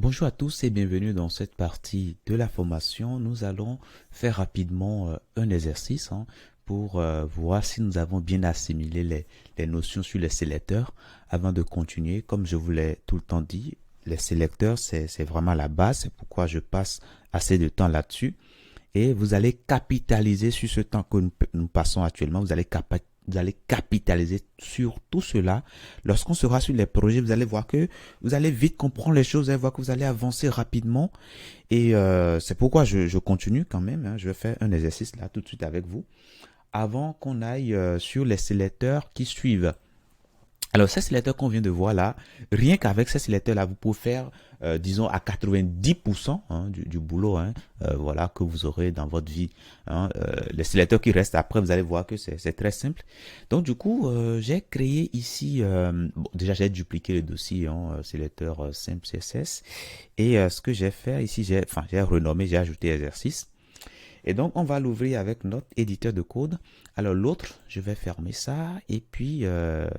Bonjour à tous et bienvenue dans cette partie de la formation. Nous allons faire rapidement un exercice pour voir si nous avons bien assimilé les notions sur les sélecteurs avant de continuer. Comme je vous l'ai tout le temps dit, les sélecteurs, c'est vraiment la base. C'est pourquoi je passe assez de temps là-dessus. Et vous allez capitaliser sur ce temps que nous passons actuellement. Vous allez capitaliser sur tout cela. Lorsqu'on sera sur les projets, vous allez voir que vous allez vite comprendre les choses. Vous allez voir que vous allez avancer rapidement. Et c'est pourquoi je continue quand même. Je vais faire un exercice là tout de suite avec vous. Avant qu'on aille sur les sélecteurs qui suivent. Alors, ces sélecteurs qu'on vient de voir là, rien qu'avec ces sélecteurs-là, vous pouvez faire, disons, à 90% du boulot voilà, que vous aurez dans votre vie. Les sélecteurs qui restent après, vous allez voir que c'est très simple. Donc, du coup, j'ai créé ici, bon, déjà, j'ai dupliqué le dossier sélecteur simple CSS. Et ce que j'ai fait ici, j'ai renommé, j'ai ajouté exercice. Et donc, on va l'ouvrir avec notre éditeur de code. Alors, l'autre, je vais fermer ça. Et puis,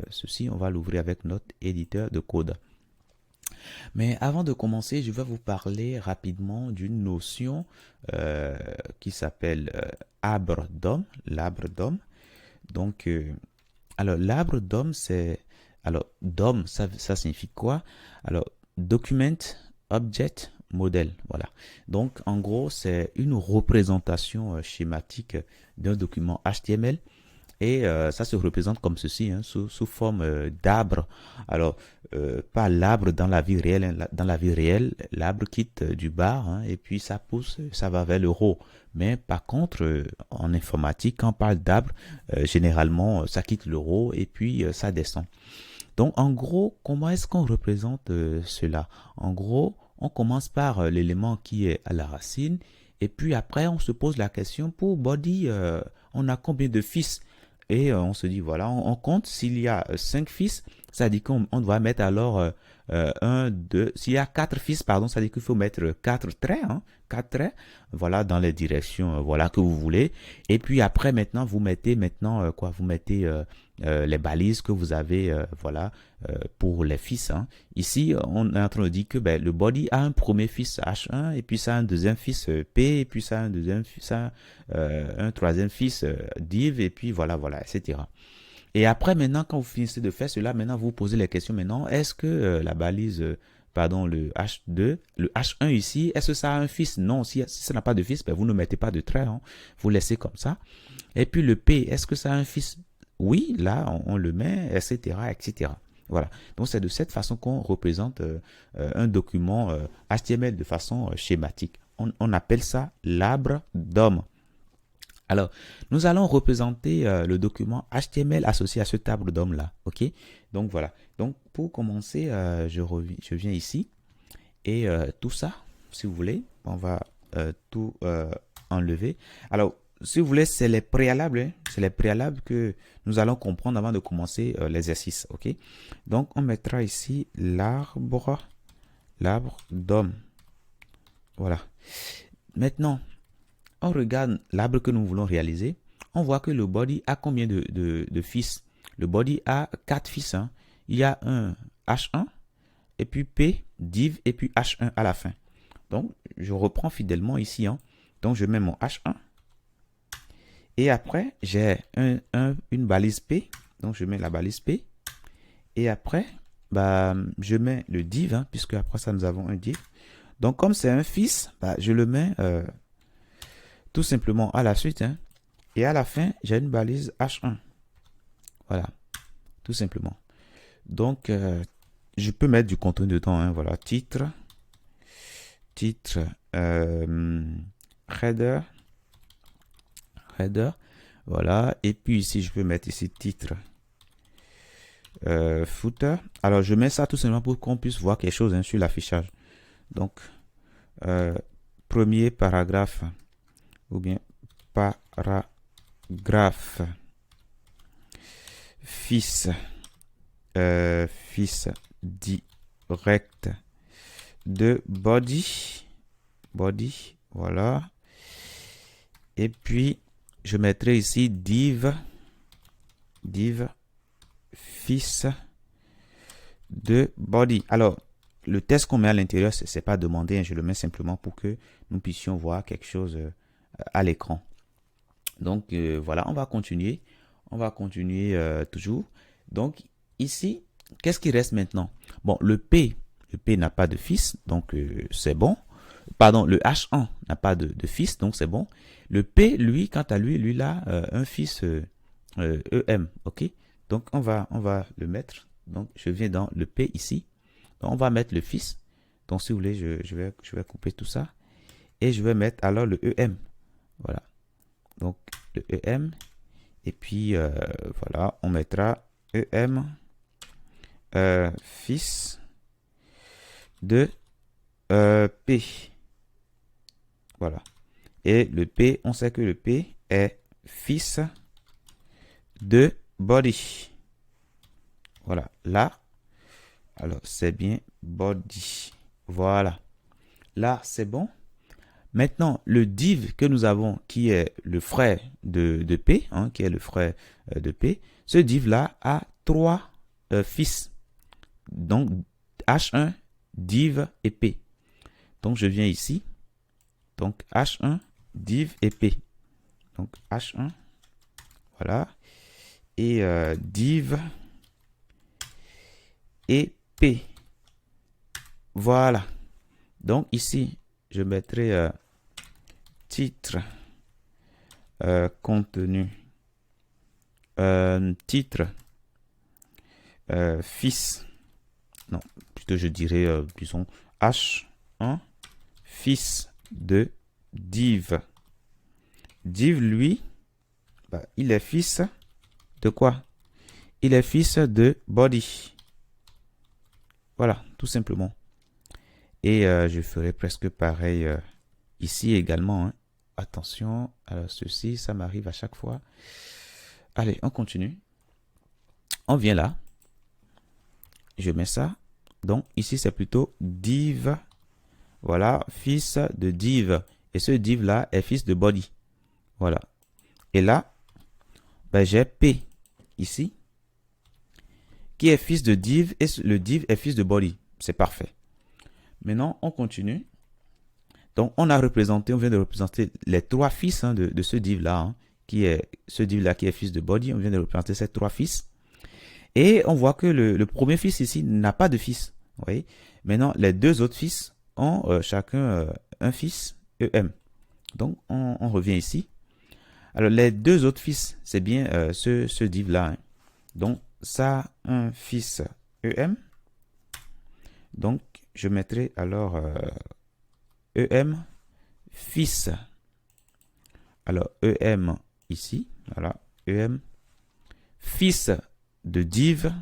ceci, on va l'ouvrir avec notre éditeur de code. Mais avant de commencer, je vais vous parler rapidement d'une notion qui s'appelle arbre d'homme, l'arbre d'homme. Donc, alors, l'arbre d'homme, c'est... Alors, DOM, ça signifie quoi? Alors, Document Object Model. Voilà. Donc, en gros, c'est une représentation schématique d'un document HTML. Et ça se représente comme ceci, sous forme d'arbre. Alors, pas l'arbre dans la vie réelle. Dans la vie réelle, l'arbre quitte du bas et puis ça pousse, ça va vers le haut. Mais par contre, en informatique, quand on parle d'arbre, généralement, ça quitte le haut et puis ça descend. Donc, en gros, comment est-ce qu'on représente cela? En gros, on commence par l'élément qui est à la racine et puis après, on se pose la question pour body, on a combien de fils? Et on se dit, voilà, on compte s'il y a 5 fils, ça dit qu'on doit mettre alors 1, 2, s'il y a 4 fils, pardon, ça dit qu'il faut mettre 4 traits, 4 traits, voilà, dans les directions, voilà, que vous voulez. Et puis après, maintenant, vous mettez quoi? Vous mettez les balises que vous avez, voilà, pour les fils. Ici, on est en train de dire que ben, le body a un premier fils H1, et puis ça a un deuxième fils P, et puis ça a un deuxième fils, un troisième fils div, et puis voilà, voilà, etc. Et après, maintenant, quand vous finissez de faire cela, maintenant, vous vous posez les questions. Maintenant, est-ce que la balise, pardon, le H2, le H1 ici, est-ce que ça a un fils? Non, si ça n'a pas de fils, ben, vous ne mettez pas de trait. Vous laissez comme ça. Et puis le P, est-ce que ça a un fils? Oui, là, on le met, etc., etc. Voilà. Donc, c'est de cette façon qu'on représente un document HTML de façon schématique. On appelle ça l'arbre d'homme. Alors, nous allons représenter le document HTML associé à ce arbre d'homme là. OK? Donc, voilà. Donc, pour commencer, je viens ici et tout ça, si vous voulez, on va tout enlever. Alors, si vous voulez, c'est les préalables. C'est les préalables que nous allons comprendre avant de commencer l'exercice. OK? Donc, on mettra ici l'arbre d'homme. Voilà. Maintenant, on regarde l'arbre que nous voulons réaliser. On voit que le body a combien de fils? Le body a 4 fils. Il y a un H1, et puis P, div, et puis H1 à la fin. Donc, je reprends fidèlement ici. Donc, je mets mon H1. Et après, j'ai une balise P. Donc, je mets la balise P. Et après, bah, je mets le div, puisque après ça, nous avons un div. Donc, comme c'est un fils, bah, je le mets tout simplement à la suite. Et à la fin, j'ai une balise H1. Voilà, tout simplement. Donc, je peux mettre du contenu dedans. Voilà, titre, header, voilà. Et puis ici, je peux mettre ici titre, footer. Alors, je mets ça tout simplement pour qu'on puisse voir quelque chose sur l'affichage. Donc, premier paragraphe ou bien paragraphe fils direct de body, voilà. Et puis je mettrai ici div fils de body. Alors le test qu'on met à l'intérieur, c'est pas demandé, hein, je le mets simplement pour que nous puissions voir quelque chose à l'écran. Donc voilà, on va continuer. On va continuer toujours. Donc ici, qu'est-ce qui reste maintenant? Bon, le P n'a pas de fils, donc c'est bon. Pardon, le H1 n'a pas de fils, donc c'est bon. Le P, lui, quant à lui, il a un fils EM, ok? Donc on va le mettre. Donc je viens dans le P ici. Donc, on va mettre le fils. Donc si vous voulez, je vais couper tout ça. Et je vais mettre alors le EM. Voilà. Donc le EM. Et puis voilà, on mettra EM fils de P. Voilà. Et le P, on sait que le P est fils de body. Voilà. Là, alors c'est bien body. Voilà. Là, c'est bon. Maintenant, le div que nous avons, qui est le frère de P, hein, qui est le frère de P, ce div-là a trois fils. Donc, H1, div et P. Donc, je viens ici. Donc, H1, div et P. Donc, H1, voilà. Et div et P. Voilà. Donc, ici, je mettrai titre, contenu, titre, fils. Non, plutôt je dirais, disons, H1, fils de div. Div, lui, bah, il est fils de quoi? Il est fils de body. Voilà, tout simplement. Et je ferai presque pareil ici également. Hein. Attention, alors ceci, ça m'arrive à chaque fois. Allez, on continue. On vient là. Je mets ça. Donc ici, c'est plutôt div. Voilà, fils de div. Et ce div-là est fils de body. Voilà. Et là, ben, j'ai P ici, qui est fils de div. Et le div est fils de body. C'est parfait. Maintenant, on continue. Donc, on vient de représenter les trois fils hein, de ce div-là, hein, qui est fils de body. On vient de représenter ces trois fils. Et on voit que le premier fils ici n'a pas de fils. Vous voyez? Maintenant, les deux autres fils ont chacun un fils EM. Donc, on revient ici. Alors, les deux autres fils, c'est bien ce div-là. Hein. Donc, ça, un fils EM. Donc, je mettrai alors EM fils. Alors, EM ici. Voilà, EM fils de div.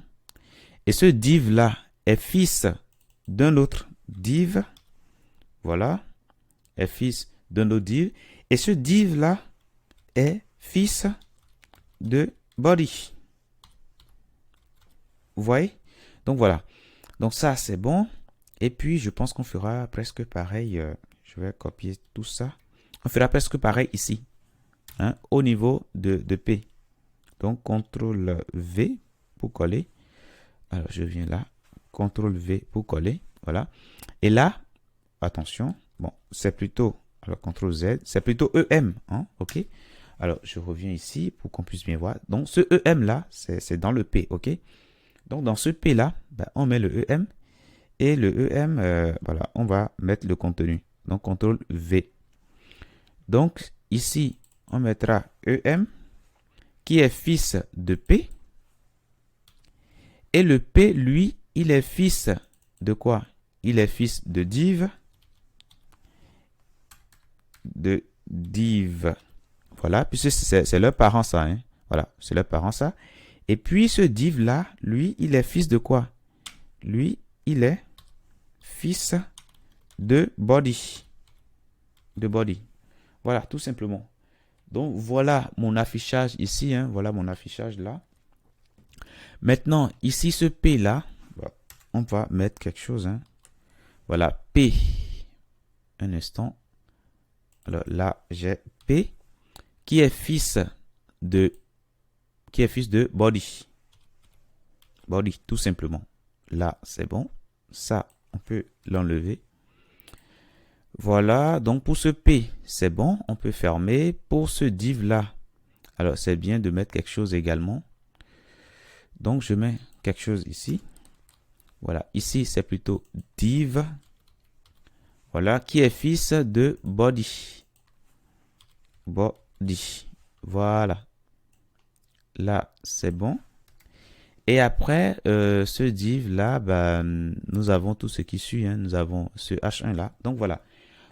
Et ce div-là est fils d'un autre div. Voilà, est fils d'un autre div. Et ce div-là est fils de body. Vous voyez? Donc, voilà. Donc, ça, c'est bon. Et puis, je pense qu'on fera presque pareil. Je vais copier tout ça. On fera presque pareil ici. Hein, au niveau de P. Donc, CTRL V pour coller. Alors, je viens là. CTRL V pour coller. Voilà. Et là, attention. Bon, c'est plutôt... Alors, CTRL Z. C'est plutôt EM. Hein, OK. Alors, je reviens ici pour qu'on puisse bien voir. Donc, ce EM là, c'est dans le P. OK. Donc, dans ce P là, ben, on met le EM. Et le EM, voilà, on va mettre le contenu. Donc, CTRL V. Donc, ici, on mettra EM qui est fils de P. Et le P, lui, il est fils de quoi? Il est fils de div. De div. Voilà, puisque c'est leur parent ça. Hein? Voilà, c'est leur parent ça. Et puis, ce div-là, lui, il est fils de quoi? Lui, il est fils de body. De body. Voilà, tout simplement. Donc, voilà mon affichage ici. Hein, voilà mon affichage là. Maintenant, ici, ce P là, on va mettre quelque chose. Hein. Voilà, P. Un instant. Alors là, j'ai P qui est fils de body. Body, tout simplement. Là, c'est bon. Ça, on peut l'enlever. Voilà, donc pour ce P, c'est bon, on peut fermer. Pour ce div là, alors c'est bien de mettre quelque chose également. Donc je mets quelque chose ici. Voilà, ici c'est plutôt div. Voilà, qui est fils de body. Body. Voilà. Là, c'est bon. Et après, ce div là, bah, nous avons tout ce qui suit. Hein. Nous avons ce H1 là. Donc voilà.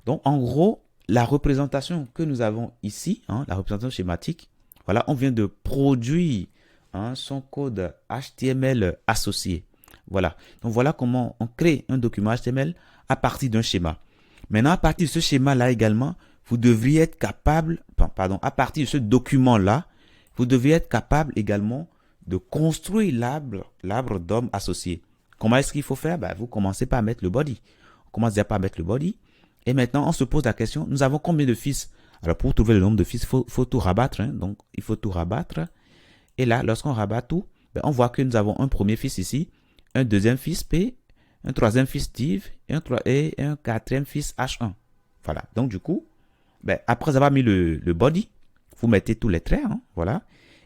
Donc en gros, la représentation que nous avons ici, hein, la représentation schématique, voilà, on vient de produire hein, son code HTML associé. Voilà. Donc voilà comment on crée un document HTML à partir d'un schéma. Maintenant, à partir de ce schéma-là également, vous devriez être capable, pardon, à partir de ce document-là, vous devriez être capable également de construire l'arbre DOM associé. Comment est-ce qu'il faut faire? Ben, vous commencez par mettre le body. On commence déjà par mettre le body. Et maintenant, on se pose la question, nous avons combien de fils? Alors, pour trouver le nombre de fils, il faut tout rabattre. Hein, donc, il faut tout rabattre. Et là, lorsqu'on rabat tout, ben, on voit que nous avons un premier fils ici, un deuxième fils P, un troisième fils div et un quatrième fils H1. Voilà. Donc, du coup, ben, après avoir mis le body, vous mettez tous les traits. Hein, voilà.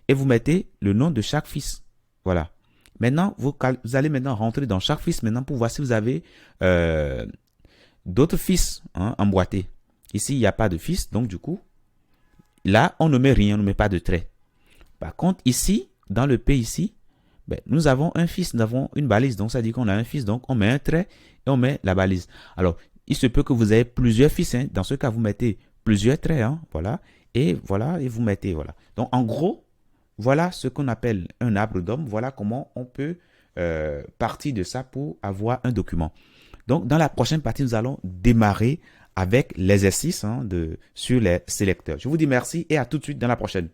Et vous mettez le nom de chaque fils. Voilà. Maintenant, vous allez maintenant rentrer dans chaque fils maintenant pour voir si vous avez d'autres fils hein, emboîtés. Ici, il n'y a pas de fils. Donc, du coup, là, on ne met rien. On ne met pas de trait. Par contre, ici, dans le P ici, ben, nous avons un fils. Nous avons une balise. Donc, ça dit qu'on a un fils. Donc, on met un trait et on met la balise. Alors, il se peut que vous ayez plusieurs fils. Hein. Dans ce cas, vous mettez plusieurs traits. Hein, voilà. Et voilà. Et vous mettez. Voilà. Donc, en gros, voilà ce qu'on appelle un arbre DOM. Voilà comment on peut partir de ça pour avoir un document. Donc, dans la prochaine partie, nous allons démarrer avec l'exercice hein, sur les sélecteurs. Je vous dis merci et à tout de suite dans la prochaine.